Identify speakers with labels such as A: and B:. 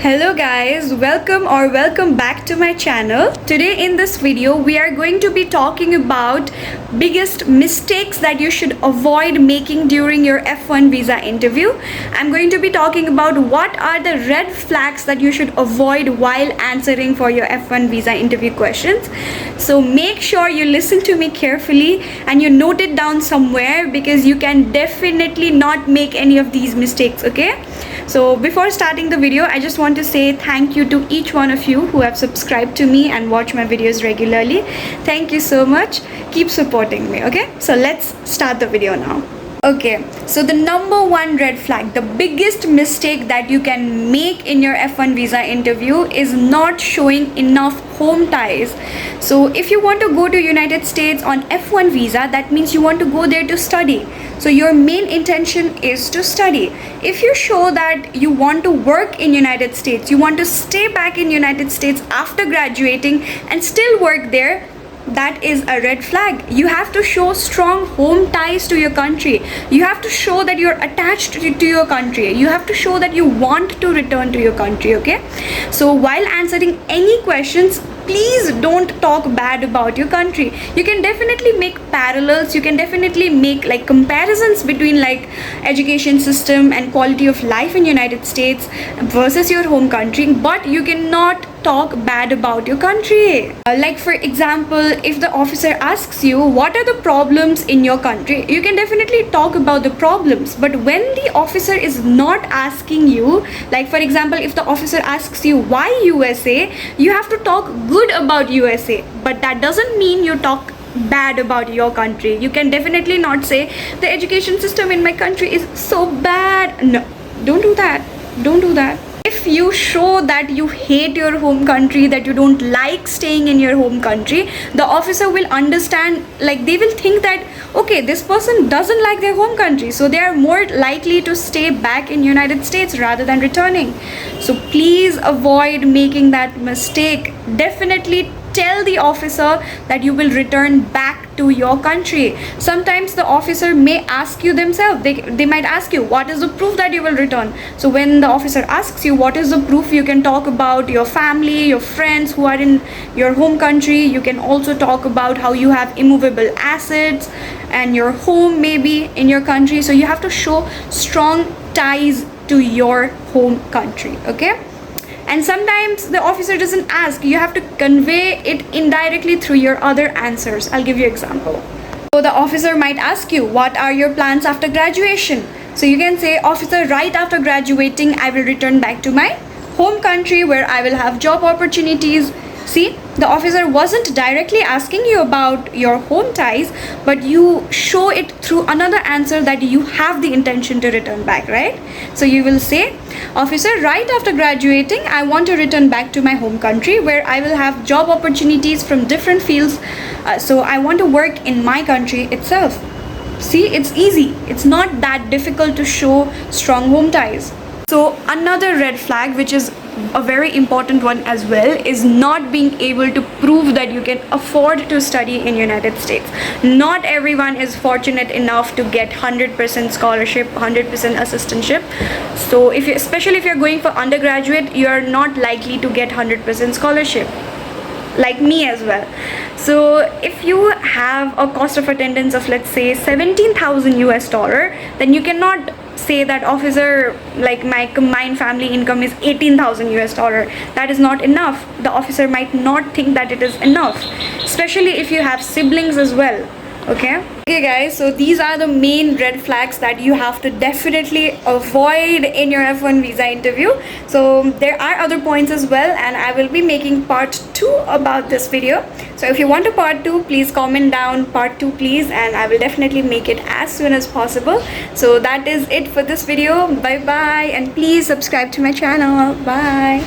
A: Hello guys, welcome back to my channel. Today in this video we are going to be talking about biggest mistakes that you should avoid making during your F1 visa interview. I'm going to be talking about what are the red flags that you should avoid while answering for your F1 visa interview questions. So make sure you listen to me carefully and you note it down somewhere because you can definitely not make any of these mistakes, okay? So before starting the video, I just want to say thank you to each one of you who have subscribed to me and watch my videos regularly. Thank you so much. Keep supporting me, okay? So let's start the video now. Okay, so the number one red flag, the biggest mistake that you can make in your F1 visa interview is not showing enough home ties. So if you want to go to United States on F1 visa, that means you want to go there to study. So your main intention is to study. If you show that you want to work in United States, you want to stay back in United States after graduating and still work there, that is a red flag. You have to show strong home ties to your country. You have to show that you're attached to your country. You have to show that you want to return to your country, okay? So while answering any questions, please don't talk bad about your country. You can definitely make parallels, you can definitely make like comparisons between like education system and quality of life in United States versus your home country, but you cannot talk bad about your country. Like for example, if the officer asks you what are the problems in your country, you can definitely talk about the problems. But when the officer is not asking you, like for example, if the officer asks you why USA, you have to talk good about USA, but that doesn't mean you talk bad about your country. You can definitely not say the education system in my country is so bad. No, don't do that. Don't do that. If you show that you hate your home country, that you don't like staying in your home country, the officer will understand, like they will think that okay, this person doesn't like their home country, so they are more likely to stay back in United States rather than returning. So please avoid making that mistake. Definitely tell the officer that you will return back to your country. Sometimes the officer may ask you themselves, they might ask you what is the proof that you will return. So when the officer asks you what is the proof, you can talk about your family, your friends who are in your home country. You can also talk about how you have immovable assets and your home maybe in your country. So you have to show strong ties to your home country, okay? And sometimes the officer doesn't ask, you have to convey it indirectly through your other answers. I'll give you an example. So the officer might ask you, what are your plans after graduation? So you can say, officer, right after graduating, I will return back to my home country where I will have job opportunities. See, the officer wasn't directly asking you about your home ties, but you show it through another answer that you have the intention to return back, right? So you will say, officer, right after graduating, I want to return back to my home country where I will have job opportunities from different fields. So I want to work in my country itself. See, it's easy. It's not that difficult to show strong home ties. So another red flag, which is a very important one as well, is not being able to prove that you can afford to study in United States. Not everyone is fortunate enough to get 100% scholarship, 100% assistantship. So especially if you're going for undergraduate, you're not likely to get 100% scholarship, like me as well. So if you have a cost of attendance of let's say 17,000 US dollar, then you cannot say that, officer, like my combined family income is 18,000 US dollar. That is not enough. The officer might not think that it is enough, especially if you have siblings as well. Okay guys, so these are the main red flags that you have to definitely avoid in your F1 visa interview. So there are other points as well, and I will be making part 2 about this video. So if you want a part 2, please comment down part 2 please, and I will definitely make it as soon as possible. So that is it for this video. Bye bye, and please subscribe to my channel. Bye.